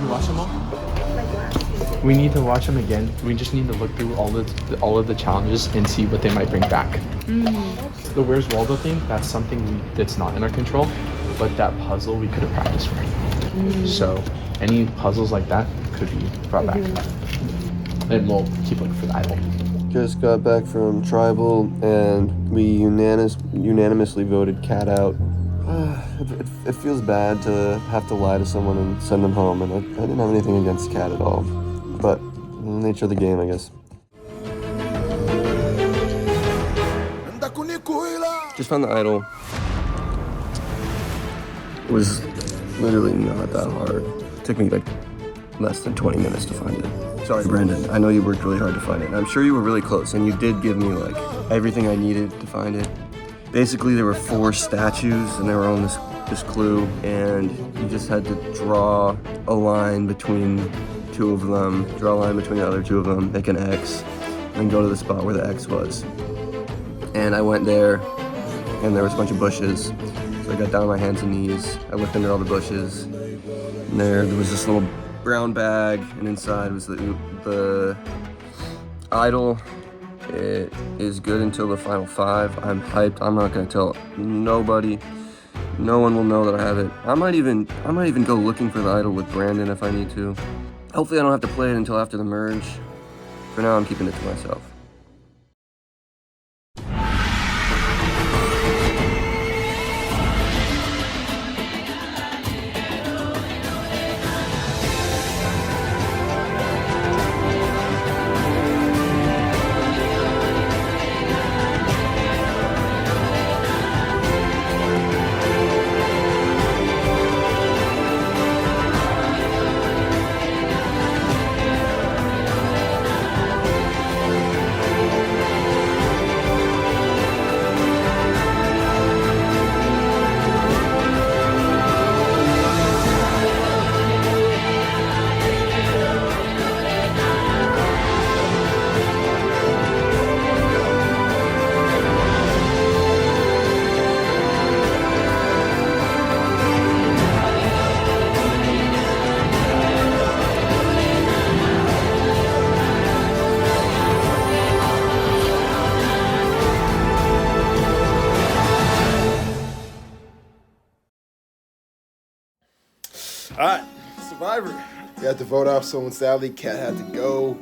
You watch them all? Like last season. We need to watch them again. We just need to look through all of the challenges and see what they might bring back. The Where's Waldo thing, that's something that's not in our control, but that puzzle we could have practiced for. So any puzzles like that could be brought back. And we'll keep looking for the idol. Just got back from tribal and we unanimously voted Cat out. It feels bad to have to lie to someone and send them home, and I didn't have anything against Cat at all. But nature of the game, I guess. Just found the idol. It was literally not that hard. It took me like less than 20 minutes to find it. Sorry, Brandon. I know you worked really hard to find it. And I'm sure you were really close, and you did give me like everything I needed to find it. Basically, there were 4 statues, and they were on this clue, and you just had to draw a line between 2 of them, draw a line between the other 2 of them, make an X, and go to the spot where the X was. And I went there, and there was a bunch of bushes. So I got down on my hands and knees. I looked under all the bushes, and there was this little brown bag, and inside was the idol. It is good until the final 5. I'm hyped. I'm not gonna tell nobody. No one will know that I have it. I might even go looking for the idol with Brandon if I need to. Hopefully I don't have to play it until after the merge. For now, I'm keeping it to myself. Alright, Survivor. You had to vote off someone. Sadly, Kat had to go.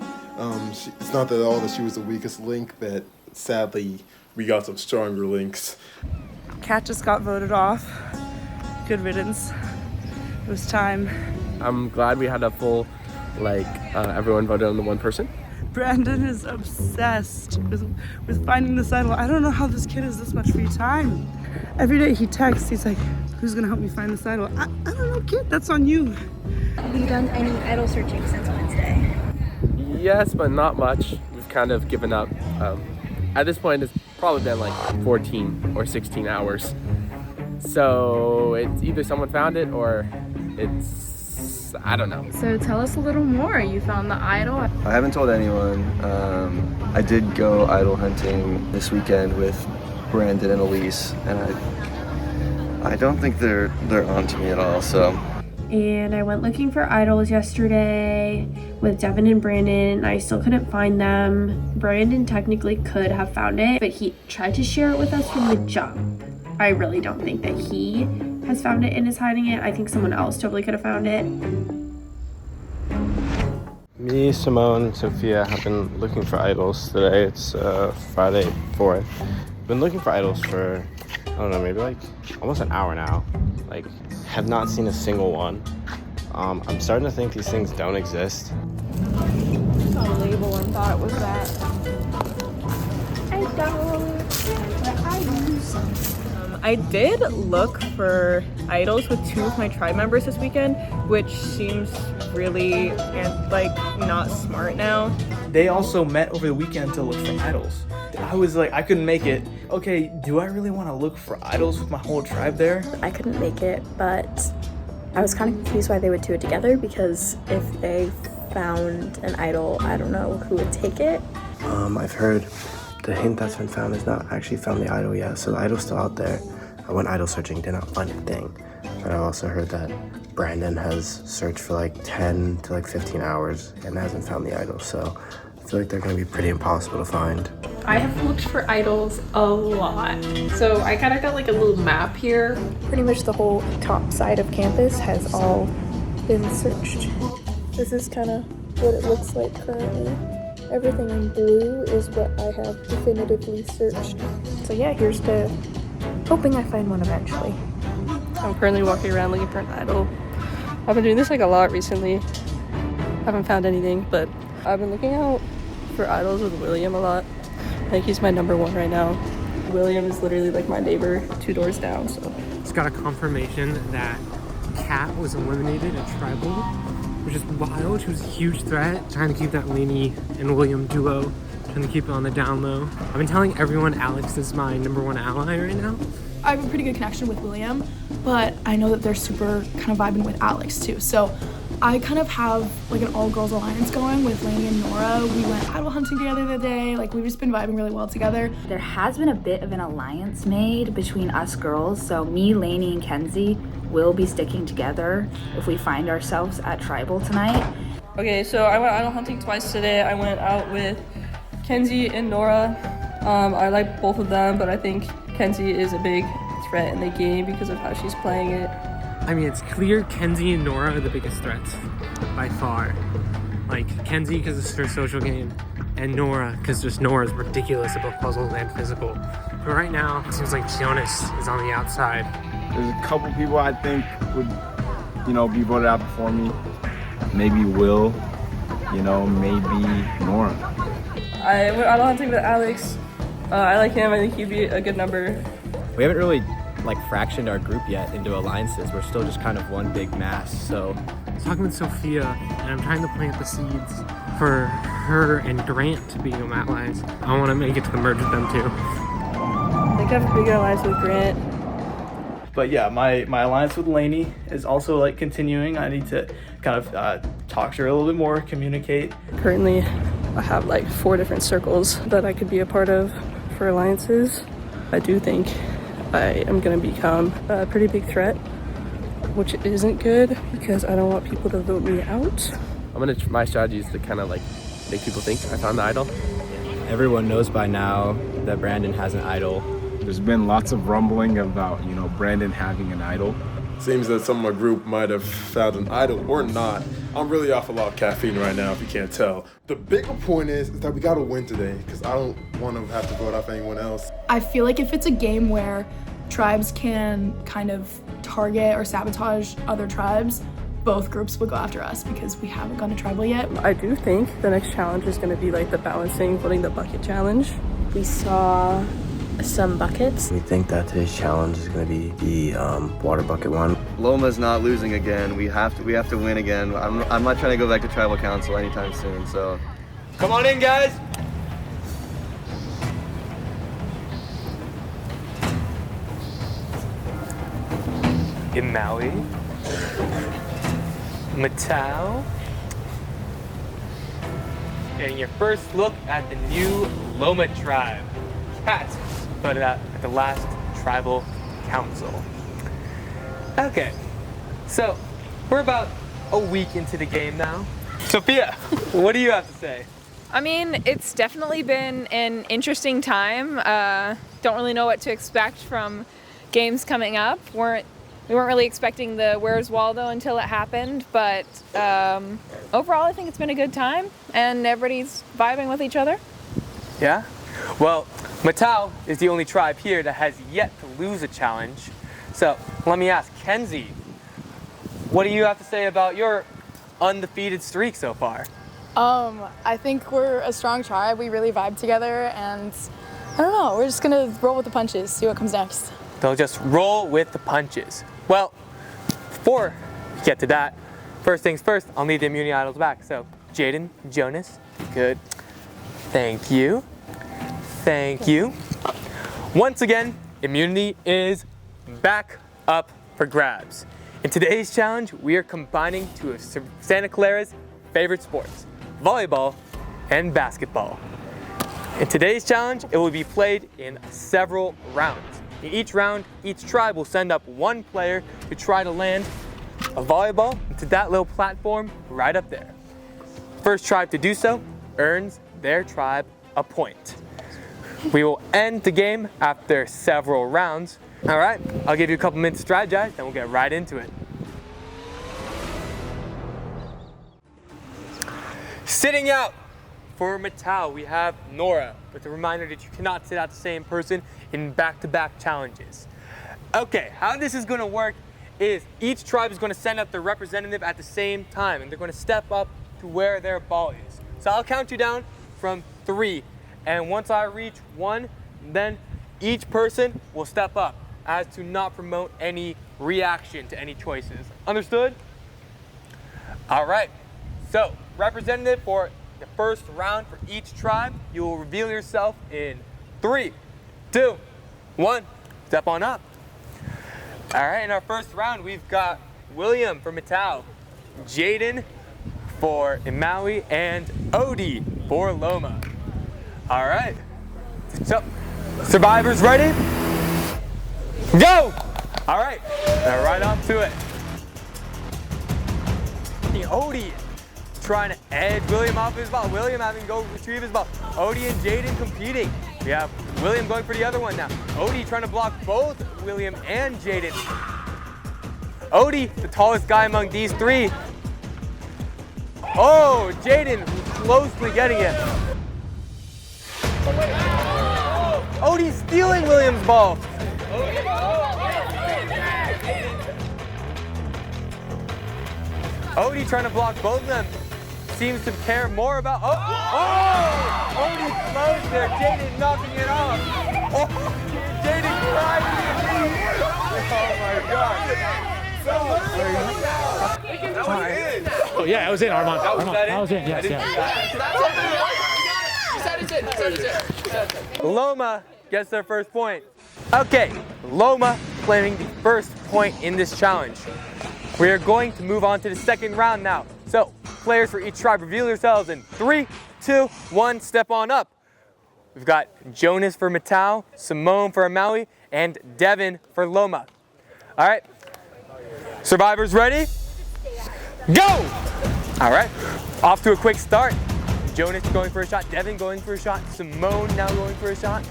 It's not at all that she was the weakest link, but sadly, we got some stronger links. Kat just got voted off. Good riddance. It was time. I'm glad we had a full, everyone voted on the one person. Brandon is obsessed with finding this idol. I don't know how this kid has this much free time. Every day he texts, he's like, who's gonna help me find this idol? I don't know, kid, that's on you. Have you done any idol searching since Wednesday? Yes, but not much. We've kind of given up. At this point, it's probably been like 14 or 16 hours. So it's either someone found it or I don't know. So tell us a little more. You found the idol. I haven't told anyone. I did go idol hunting this weekend with Brandon and Elise, and I don't think they're onto me at all, so. And I went looking for idols yesterday with Devin and Brandon. I still couldn't find them. Brandon technically could have found it, but he tried to share it with us from the jump. I really don't think that he has found it and is hiding it. I think someone else totally could have found it. Me, Simone, and Sophia have been looking for idols today. It's Friday 4th. Been looking for idols for, I don't know, maybe like almost an hour now. Have not seen a single one. I'm starting to think these things don't exist. I saw a label and thought it was that. I did look for idols with 2 of my tribe members this weekend, which seems really not smart now. They also met over the weekend to look for idols. I was like, I couldn't make it. Okay, do I really want to look for idols with my whole tribe there? I couldn't make it, but I was kind of confused why they would do it together, because if they found an idol, I don't know who would take it. I've heard the hint that's been found has not actually found the idol yet, so the idol's still out there. I went idol searching, did not find a thing. But I've also heard that Brandon has searched for like 10 to like 15 hours and hasn't found the idol, so I feel like they're gonna be pretty impossible to find. I have looked for idols a lot. So I kind of got like a little map here. Pretty much the whole top side of campus has all been searched. This is kind of what it looks like currently. Everything in blue is what I have definitively searched. So yeah, here's to hoping I find one eventually. I'm currently walking around looking for an idol. I've been doing this like a lot recently. Haven't found anything, but I've been looking out for idols with William a lot. I think he's my number one right now. William is literally like my neighbor 2 doors down, so. Just got a confirmation that Kat was eliminated at Tribal, which is wild. She was a huge threat, trying to keep that Lainey and William duo, trying to keep it on the down low. I've been telling everyone Alex is my number 1 ally right now. I have a pretty good connection with William, but I know that they're super kind of vibing with Alex too. So I kind of have like an all-girls alliance going with Lainey and Nora. We went idol hunting together the other day. Like, we've just been vibing really well together. There has been a bit of an alliance made between us girls. So me, Lainey, and Kenzie will be sticking together if we find ourselves at Tribal tonight. Okay, so I went idol hunting twice today. I went out with Kenzie and Nora. I like both of them, but I think Kenzie is a big threat in the game because of how she's playing it. I mean, it's clear Kenzie and Nora are the biggest threats by far. Like, Kenzie because it's her social game, and Nora because just Nora's ridiculous about puzzles and physical. But right now, it seems like Jonas is on the outside. There's a couple people I think would, be voted out before me. Maybe Will, maybe Nora. I went idol hunting with Alex. I like him. I think he'd be a good number. We haven't really fractioned our group yet into alliances. We're still just kind of one big mass, so. I'm talking with Sophia, and I'm trying to plant the seeds for her and Grant to be allies. I want to make it to the merge with them too. I think I have a bigger alliance with Grant. But yeah, my alliance with Lainey is also continuing. I need to kind of talk to her a little bit more, communicate. Currently, I have 4 different circles that I could be a part of for alliances. I do think I am going to become a pretty big threat, which isn't good because I don't want people to vote me out. My strategy is to kind of make people think I found the idol. Everyone knows by now that Brandon has an idol. There's been lots of rumbling about, Brandon having an idol. Seems that some of my group might have found an idol or not. I'm really off a lot of caffeine right now, if you can't tell. The bigger point is that we gotta win today, because I don't want to have to vote off anyone else. I feel like if it's a game where tribes can kind of target or sabotage other tribes, both groups will go after us because we haven't gone to Tribal yet. I do think the next challenge is going to be the balancing, putting the bucket challenge. We saw some buckets. We think that today's challenge is going to be the water bucket one. Loma's not losing again. We have to win again. I'm not trying to go back to Tribal Council anytime soon, so. Come on in, guys. Maui, Matau, getting your first look at the new Loma tribe. Kat voted out at the last Tribal Council. Okay, so we're about a week into the game now. Sophia, what do you have to say? I mean, it's definitely been an interesting time. Don't really know what to expect from games coming up. We weren't really expecting the Where's Waldo until it happened, but overall I think it's been a good time and everybody's vibing with each other. Yeah? Well, Matau is the only tribe here that has yet to lose a challenge. So let me ask, Kenzie, what do you have to say about your undefeated streak so far? I think we're a strong tribe. We really vibe together, and I don't know, we're just gonna roll with the punches, see what comes next. They'll just roll with the punches. Well, before we get to that, first things first, I'll need the immunity idols back. So, Jaden, Jonas, good. Thank you. Thank you. Once again, immunity is back up for grabs. In today's challenge, we are combining two of Santa Clara's favorite sports, volleyball and basketball. In today's challenge, it will be played in several rounds. In each round, each tribe will send up one player to try to land a volleyball to that little platform right up there. First tribe to do so earns their tribe a point. We will end the game after several rounds. All right, I'll give you a couple minutes to strategize, then we'll get right into it. Sitting out for Mattel, we have Nora, with a reminder that you cannot sit out the same person in back-to-back challenges. Okay, how this is gonna work is each tribe is gonna send up their representative at the same time, and they're gonna step up to where their ball is. So I'll count you down from 3, and once I reach 1, then each person will step up as to not promote any reaction to any choices. Understood? All right, so representative for the first round for each tribe, you will reveal yourself in 3, 2, 1, step on up. All right, in our first round, we've got William for Mattel, Jaden for Maui, and Odie for Loma. All right, so survivors ready? Go! All right, now right off to it. Odie trying to edge William off his ball. William having to go retrieve his ball. Odie and Jaden competing. We have William going for the other one now. Odie trying to block both William and Jaden. Odie, the tallest guy among these 3. Oh, Jaden closely getting it. Odie stealing William's ball. Odie trying to block both of them. Seems to care more about. Oh! Odie close there. Jaden knocking it off. Oh! Jaden crying. Oh my God. Oh yeah, I was in, Armand. I was in. Yes, yeah. Loma gets their first point. Okay, Loma claiming the first point in this challenge. We are going to move on to the second round now. So, players for each tribe reveal yourselves in 3, 2, 1, step on up. We've got Jonas for Mattel, Simone for Maui, and Devin for Loma. All right, survivors ready? Go! All right, off to a quick start. Jonas going for a shot, Devin going for a shot, Simone now going for a shot.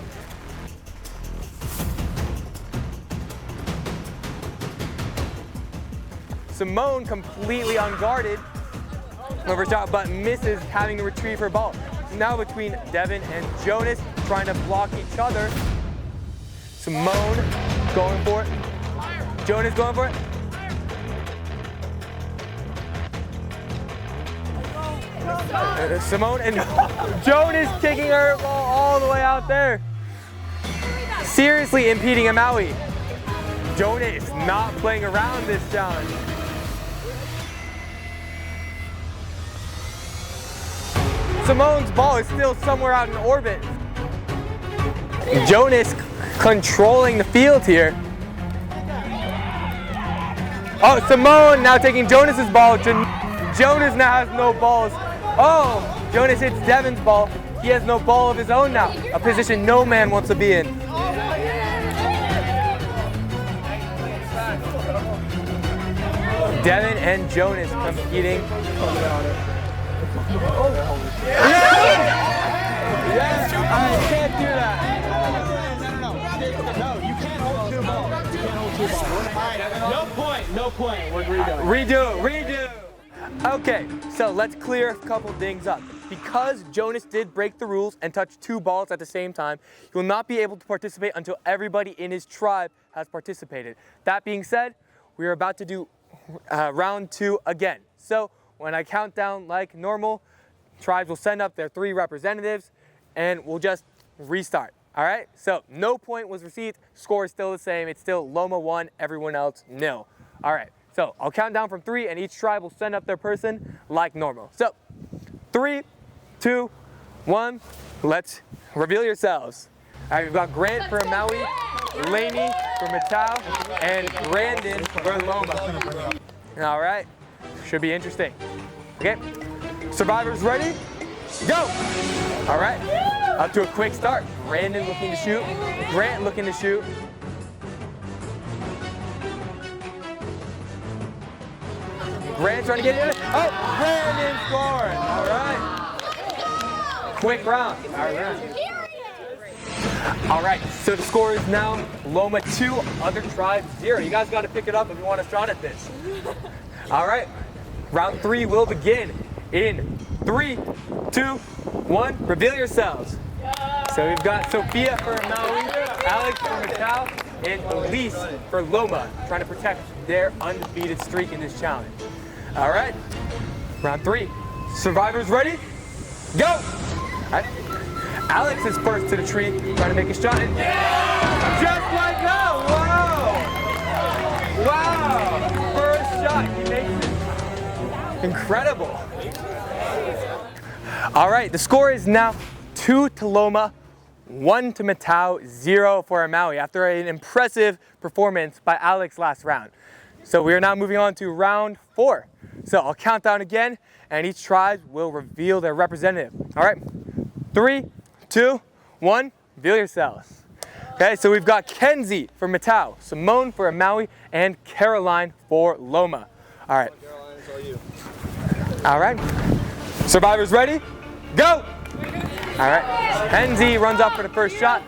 Simone completely unguarded over shot, but misses having to retrieve her ball. Now between Devin and Jonas trying to block each other. Simone going for it. Jonas going for it. Simone and Jonas kicking her ball all the way out there. Seriously impeding Maui. Jonas not playing around this challenge. Simone's ball is still somewhere out in orbit. Jonas controlling the field here. Oh, Simone now taking Jonas's ball. Jonas now has no balls. Oh, Jonas hits Devin's ball. He has no ball of his own now. A position no man wants to be in. Devin and Jonas competing. Yes! I can't do that. No, you can't hold 2 balls. You can't hold 2 balls. No point. We're redoing. Redo. Okay, so let's clear a couple things up. Because Jonas did break the rules and touch 2 balls at the same time, he will not be able to participate until everybody in his tribe has participated. That being said, we are about to do round 2 again. So when I count down like normal, tribes will send up their 3 representatives and we'll just restart. All right, so no point was received. Score is still the same. It's still Loma 1, everyone else 0. All right, so I'll count down from 3 and each tribe will send up their person like normal. So 3, 2, 1, let's reveal yourselves. All right, we've got Grant for Maui, Lainey for Mattel, and Brandon for Loma. All right, should be interesting. Okay, survivors ready? Go! All right, up to a quick start. Brandon looking to shoot, Grant looking to shoot, Brandon's trying to get it in. Oh, Brandon scored. All right. Quick round. All right, so the score is now Loma 2, other tribe 0. You guys got to pick it up if you want a shot at this. All right, round 3 will begin in 3, 2, 1. Reveal yourselves. So we've got Sophia for Maui, Alex for Matau, and Elise for Loma, trying to protect their undefeated streak in this challenge. All right, round 3. Survivors ready? Go! All right. Alex is first to the tree, trying to make a shot. And just like that! Wow! Wow! First shot, he makes it. Incredible. All right, the score is now 2 to Loma, 1 to Matau, 0 for Maui after an impressive performance by Alex last round. So we are now moving on to round 4. So I'll count down again, and each tribe will reveal their representative. All right, 3, 2, 1, reveal yourselves. Okay, so we've got Kenzie for Matau, Simone for Maui, and Caroline for Loma. All right. All right. Survivors ready? Go! All right. Kenzie runs up for the first shot.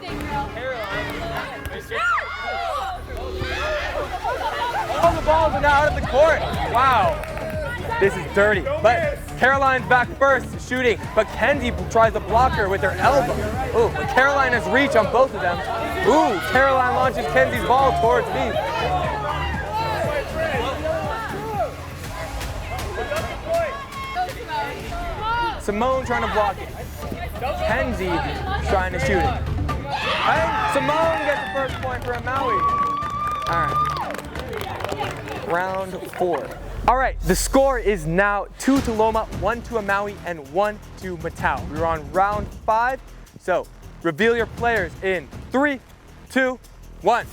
All the balls are now out of the court. Wow. This is dirty. But Caroline's back first shooting, but Kenzie tries to block her with her elbow. Ooh, but Caroline has reach on both of them. Ooh, Caroline launches Kenzie's ball towards me. Simone trying to block it. Kenzie trying to shoot it. And Simone gets the first point for Maui. All right. Round 4. All right, the score is now 2 to Loma, 1 to Maui, and 1 to Matau. We're on round 5. So reveal your players in 3, 2, 1.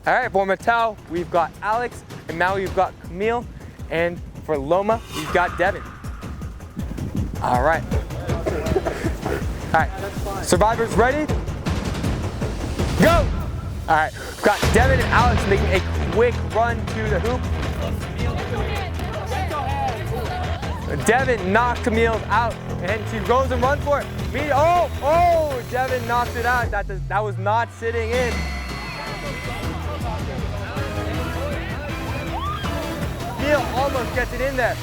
All right, for Matau, we've got Alex, and Maui, we've got Camille, and for Loma, we've got Devin. All right. All right, survivors ready? Go! All right, we've got Devin and Alex making a quick run to the hoop. Devin knocked Camille out, and she goes and runs for it. Oh, Devin knocks it out. That was not sitting in. Camille almost gets it in there.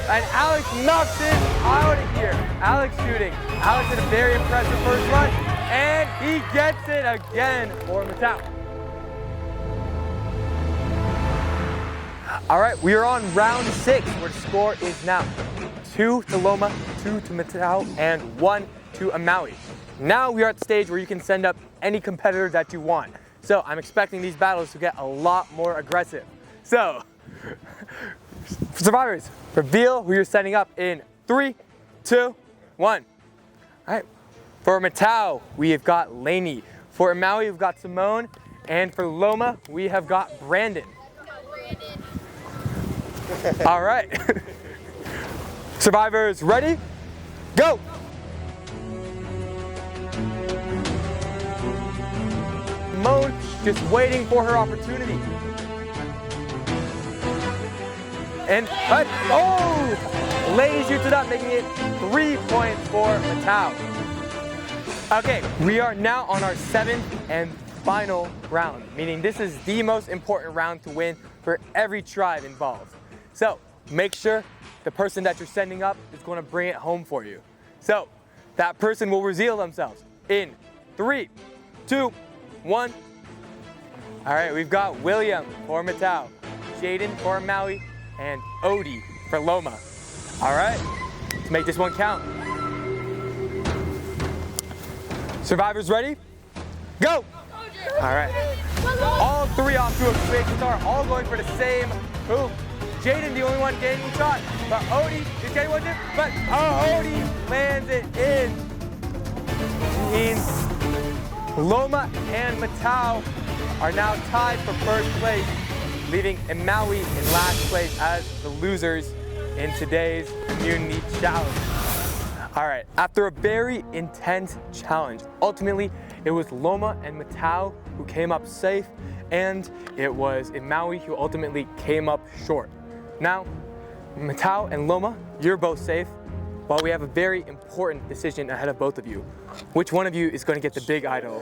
And Alex knocks it out of here. Alex shooting. Alex did a very impressive first run, and he gets it again for Matau. All right, we are on round 6, where the score is now 2 to Loma, 2 to Matau, and 1 to Maui. Now we are at the stage where you can send up any competitor that you want. So I'm expecting these battles to get a lot more aggressive. So, survivors, reveal who you're sending up in 3, 2, 1. All right, for Matau, we have got Lainey. For Maui, we've got Simone. And for Loma, we have got Brandon. All right. Survivors ready? Go! Simone just waiting for her opportunity. And Lainey shoots it up, making it 3 points for Matau. Okay, we are now on our 7th and final round, meaning this is the most important round to win for every tribe involved. So make sure the person that you're sending up is going to bring it home for you. So that person will reveal themselves in 3, 2, 1. All right, we've got William for Matau, Jaden for Maui, and Odie for Loma. All right, let's make this one count. Survivors ready? Go! All right. All 3 off to a quick start, all going for the same hoop. Jaden, the only one getting the shot, but Odie is getting one too, but Odie lands it in. Means Loma and Matau are now tied for first place, leaving Maui in last place as the losers in today's community challenge. All right, after a very intense challenge, ultimately it was Loma and Matau who came up safe and it was Maui who ultimately came up short. Now, Matau and Loma, you're both safe, while we have a very important decision ahead of both of you. Which one of you is going to get the big idol?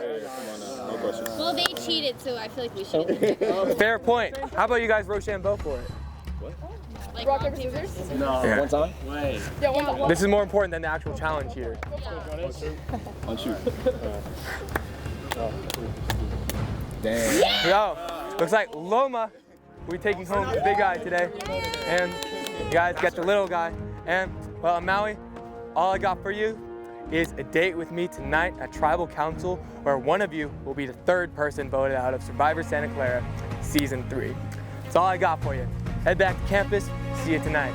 Well, they cheated, so I feel like we should. Fair point. How about you guys Rochambeau for it? Like rock, paper, scissors? No, Yeah. one time? Wait. Yeah, one time. This is more important than the actual challenge here. One shoot. Damn. Yo, looks like Loma will be taking home the big guy today. And you guys get the little guy. And, well, Maui, all I got for you is a date with me tonight at Tribal Council, where one of you will be the third person voted out of Survivor Santa Clara Season 3. That's all I got for you. Head back to campus. See you tonight.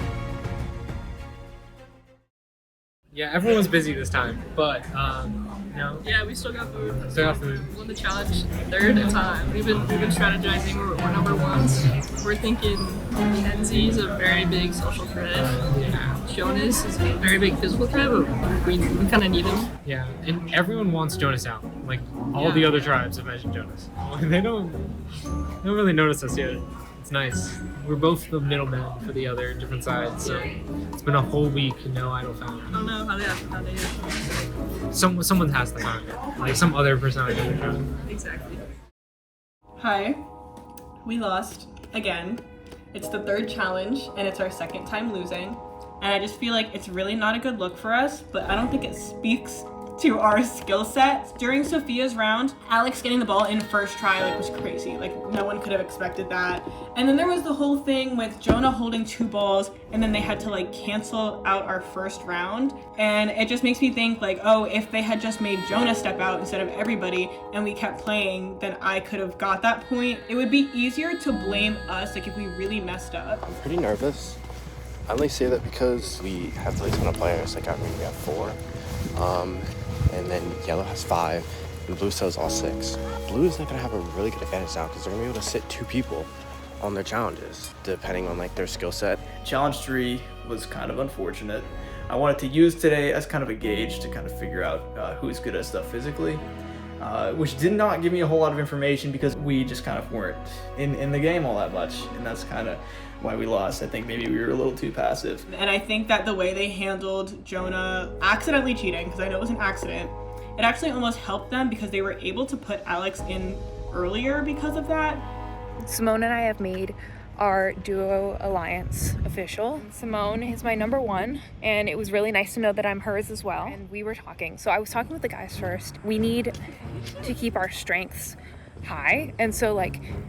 Yeah, everyone's busy this time, but you know. Yeah, we still got food. Still got food. Won the challenge third time. We've been strategizing. We're number ones. We're thinking Kenzie's a very big social threat. Jonas is a very big physical threat, but we kind of need him. Yeah, and everyone wants Jonas out. Like all the other tribes have mentioned Jonas. They don't really notice us yet. It's nice. We're both the middlemen for the other different sides, so it's been a whole week, no idol found. I don't know how they Someone has to find it. Like some other person on the other tribe. Exactly. Hi. We lost again. It's the third challenge and it's our second time losing. And I just feel like it's really not a good look for us, but I don't think it speaks to our skill set. During Sophia's round, Alex getting the ball in first try was crazy. No one could have expected that. And then there was the whole thing with Jonah holding 2 balls and then they had to cancel out our first round. And it just makes me think oh, if they had just made Jonah step out instead of everybody and we kept playing, then I could have got that point. It would be easier to blame us if we really messed up. I'm pretty nervous. I only say that because we have a ton of players. We have 4. And then yellow has 5, and blue still has all 6. Blue is not going to have a really good advantage now because they're going to be able to sit 2 people on their challenges, depending on their skill set. Challenge 3 was kind of unfortunate. I wanted to use today as kind of a gauge to kind of figure out who's good at stuff physically, which did not give me a whole lot of information because we just kind of weren't in the game all that much, and that's kind of why we lost. I think maybe we were a little too passive. And I think that the way they handled Jonah accidentally cheating, because I know it was an accident, it actually almost helped them because they were able to put Alex in earlier because of that. Simone and I have made our duo alliance official. Simone is my number 1, and it was really nice to know that I'm hers as well. And we were talking. So I was talking with the guys first. We need to keep our strengths high. And so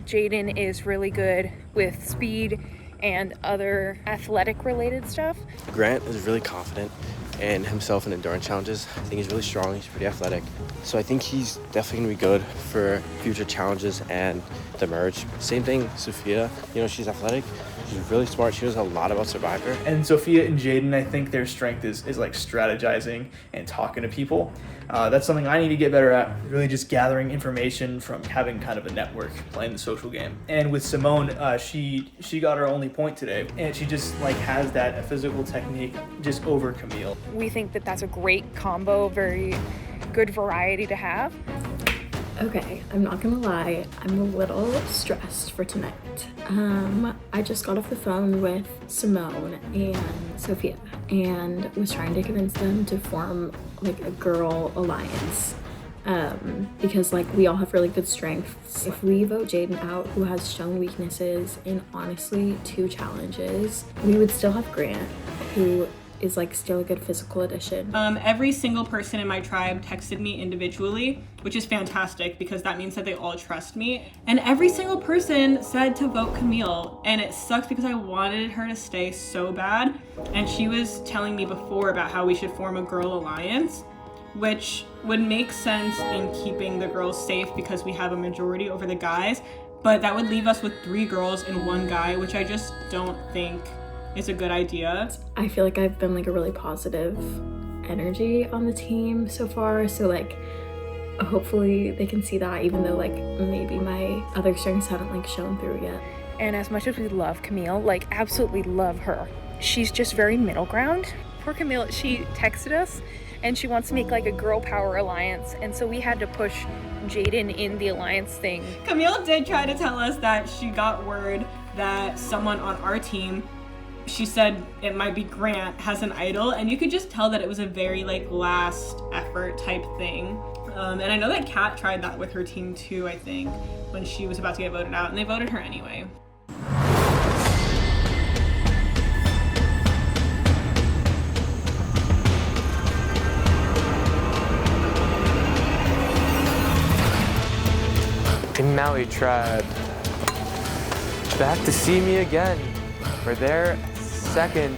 Jaden is really good with speed and other athletic related stuff. Grant is really confident in himself in endurance challenges. I think he's really strong, he's pretty athletic. So I think he's definitely gonna be good for future challenges and the merge. Same thing, Sophia, she's athletic, she's really smart, she knows a lot about Survivor. And Sophia and Jaden, I think their strength is strategizing and talking to people. That's something I need to get better at, really just gathering information from having kind of a network, playing the social game. And with Simone, she got her only point today, and she just has that physical technique just over Camille. We think that that's a great combo, very good variety to have. Okay, I'm not gonna lie, I'm a little stressed for tonight. I just got off the phone with Simone and Sophia and was trying to convince them to form a girl alliance. Because we all have really good strengths. If we vote Jaden out, who has shown weaknesses in honestly 2 challenges, we would still have Grant, who is still a good physical addition. Every single person in my tribe texted me individually, which is fantastic because that means that they all trust me. And every single person said to vote Camille, and it sucks because I wanted her to stay so bad. And she was telling me before about how we should form a girl alliance, which would make sense in keeping the girls safe because we have a majority over the guys, but that would leave us with 3 girls and 1 guy, which I just don't think is a good idea. I feel like I've been a really positive energy on the team so far, so hopefully they can see that, even though maybe my other strengths haven't shown through yet. And as much as we love Camille, absolutely love her, she's just very middle ground. Poor Camille, she texted us and she wants to make a girl power alliance, and so we had to push Jaden in the alliance thing. Camille did try to tell us that she got word that someone on our team, she said it might be Grant, has an idol, and you could just tell that it was a very like last effort type thing. And I know that Kat tried that with her team too, I think, when she was about to get voted out, and they voted her anyway. Maui tribe back to see me again for their second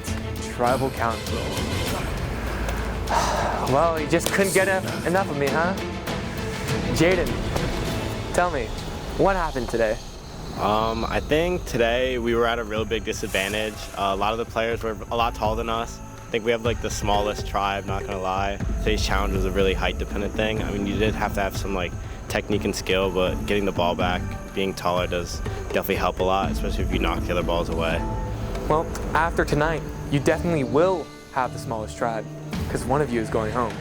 tribal council. Well, you just couldn't get enough of me, huh? Jaden, tell me, what happened today? I think today we were at a real big disadvantage. A lot of the players were a lot taller than us. I think we have like the smallest tribe, not gonna lie. Today's challenge was a really height dependent thing. I mean, you did have to have some like technique and skill, but getting the ball back, being taller does definitely help a lot, especially if you knock the other balls away. Well, after tonight, you definitely will have the smallest tribe, because one of you is going home.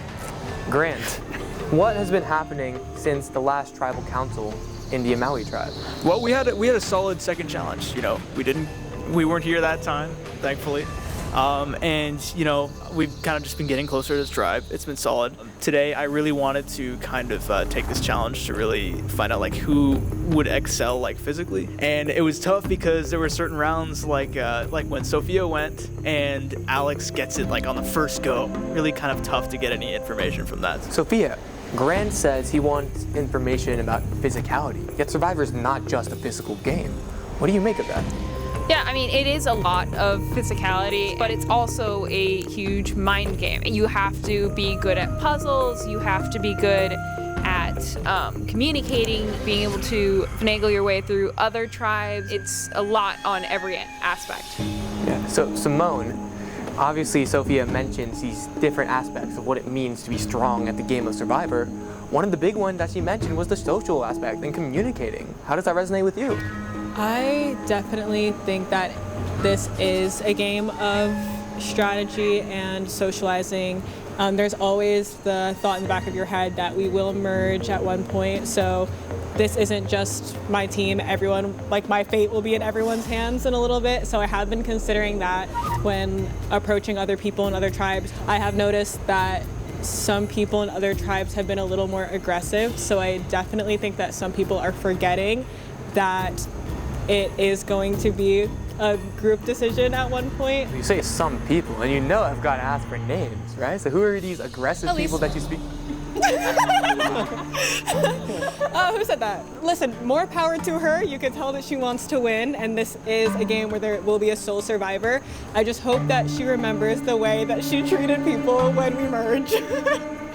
Grant, what has been happening since the last tribal council in the Maui tribe? Well, we had a solid second challenge. You know, we weren't here that time, thankfully. And you know, we've kind of just been getting closer to this tribe. It's been solid. Today, I really wanted to kind of take this challenge to really find out like who would excel like physically. And it was tough because there were certain rounds like when Sophia went and Alex gets it like on the first go. Really kind of tough to get any information from that. Sophia, Grant says he wants information about physicality. Yet Survivor's not just a physical game. What do you make of that? Yeah, I mean, it is a lot of physicality, but it's also a huge mind game. You have to be good at puzzles, you have to be good at communicating, being able to finagle your way through other tribes. It's a lot on every aspect. Yeah, so Simone, obviously Sophia mentions these different aspects of what it means to be strong at the game of Survivor. One of the big ones that she mentioned was the social aspect and communicating. How does that resonate with you? I definitely think that this is a game of strategy and socializing. There's always the thought in the back of your head that we will merge at one point. So this isn't just my team. Everyone, like my fate will be in everyone's hands in a little bit. So I have been considering that when approaching other people in other tribes. I have noticed that some people in other tribes have been a little more aggressive. So I definitely think that some people are forgetting that it is going to be a group decision at one point. You say some people, and you know I've got to ask for names, right? So who are these aggressive people that you speak? Who said that? Listen, more power to her. You can tell that she wants to win, and this is a game where there will be a sole survivor. I just hope that she remembers the way that she treated people when we merge.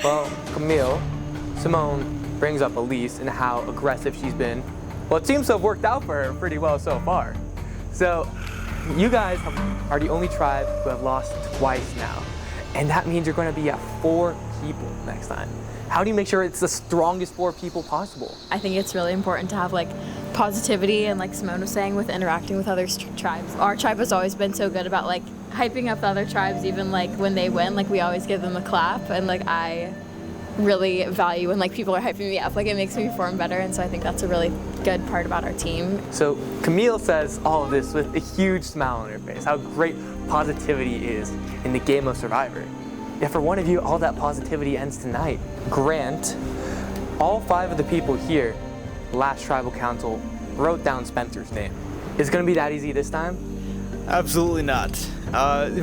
Well, Camille, Simone brings up Elise and how aggressive she's been. Well, it seems to have worked out for her pretty well so far. So, you guys are the only tribe who have lost twice now. And that means you're going to be at 4 people next time. How do you make sure it's the strongest 4 people possible? I think it's really important to have like positivity and like Simone was saying with interacting with other tribes. Our tribe has always been so good about like hyping up the other tribes, even like when they win, like we always give them a clap, and like I really value when like people are hyping me up. Like it makes me perform better, and so I think that's a really good part about our team. So Camille says all of this with a huge smile on her face, how great positivity is in the game of Survivor. Yet for one of you, all that positivity ends tonight. Grant, all 5 of the people here, last tribal council, wrote down Spencer's name. Is it gonna be that easy this time? Absolutely not.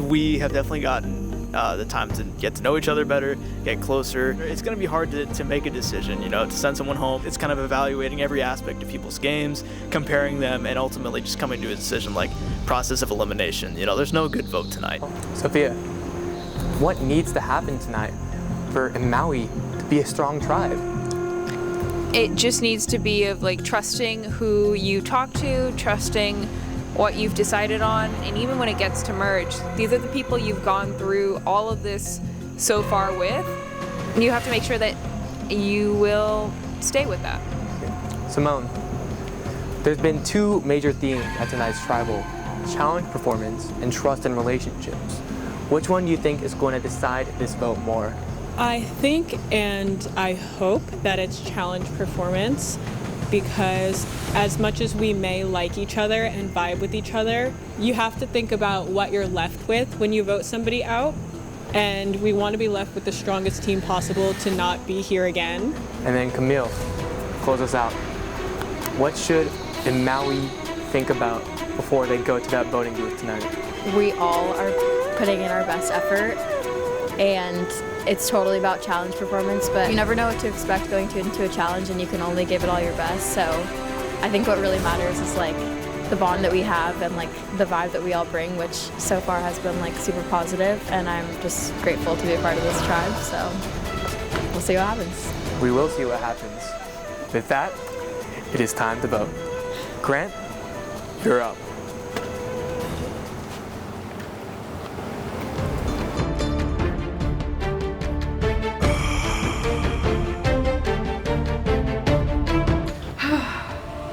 We have definitely gotten the time to get to know each other better, get closer. It's going to be hard to make a decision, you know, to send someone home. It's kind of evaluating every aspect of people's games, comparing them, and ultimately just coming to a decision like process of elimination. You know, there's no good vote tonight. Sophia, what needs to happen tonight for Maui to be a strong tribe? It just needs to be of like trusting who you talk to, trusting what you've decided on, and even when it gets to merge, these are the people you've gone through all of this so far with, and you have to make sure that you will stay with that. Simone, there's been 2 major themes at tonight's tribal: challenge performance and trust in relationships. Which one do you think is going to decide this vote more? I think and I hope that it's challenge performance, because as much as we may like each other and vibe with each other, you have to think about what you're left with when you vote somebody out. And we want to be left with the strongest team possible to not be here again. And then Camille, close us out. What should Maui think about before they go to that voting booth tonight? We all are putting in our best effort, and it's totally about challenge performance, but you never know what to expect going into a challenge, and you can only give it all your best. So I think what really matters is like the bond that we have and like the vibe that we all bring, which so far has been like super positive, and I'm just grateful to be a part of this tribe. So we'll see what happens. We will see what happens. With that, it is time to vote. Grant, you're up.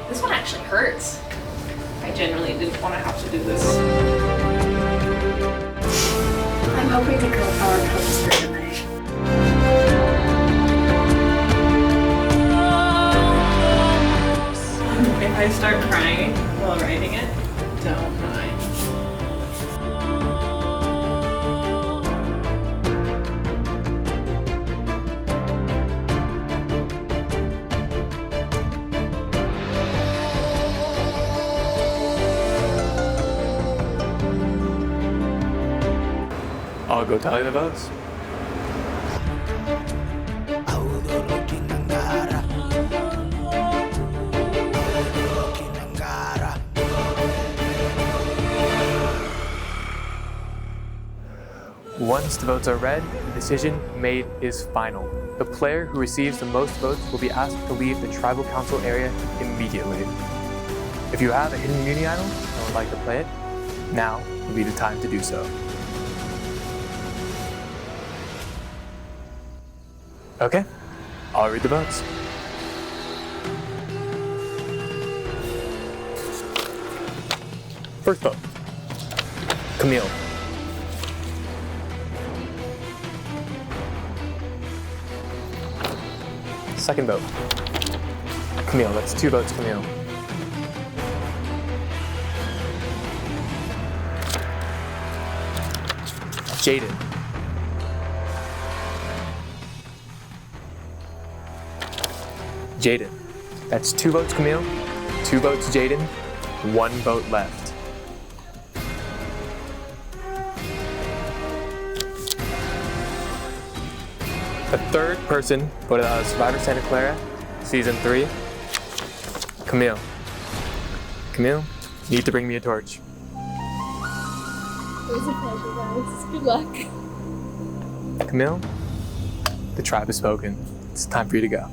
This one actually hurts. I genuinely didn't want to have to do this. I'm hoping the girl power comes through tonight. If I start crying while writing it, don't mind. I'll go tally the votes. Once the votes are read, the decision made is final. The player who receives the most votes will be asked to leave the tribal council area immediately. If you have a hidden immunity idol and would like to play it, now will be the time to do so. Okay, I'll read the votes. First vote, Camille. Second vote, Camille. That's 2 votes, Camille. Jaden. Jaden. That's 2 votes, Camille. 2 votes, Jaden. 1 vote left. The third person voted out of Survivor Santa Clara, Season 3, Camille. Camille, you need to bring me a torch. It was a pleasure, guys. Good luck. Camille, the tribe has spoken. It's time for you to go.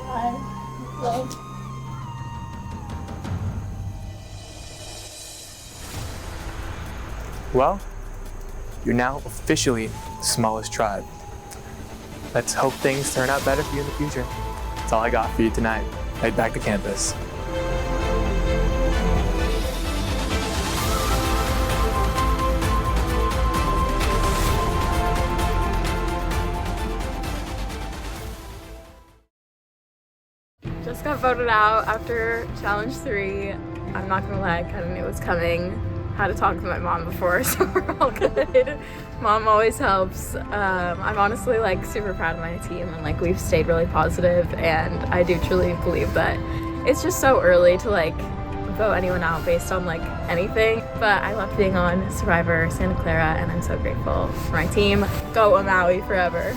Bye. Love. Well, you're now officially the smallest tribe. Let's hope things turn out better for you in the future. That's all I got for you tonight. Head back to campus. Just got voted out after challenge 3. I'm not gonna lie, I kind of knew it was coming. Had to talk to my mom before, so we're all good. Mom always helps. I'm honestly like super proud of my team, and like we've stayed really positive, and I do truly believe that it's just so early to like vote anyone out based on like anything. But I love being on Survivor Santa Clara, and I'm so grateful for my team. Go Maui forever.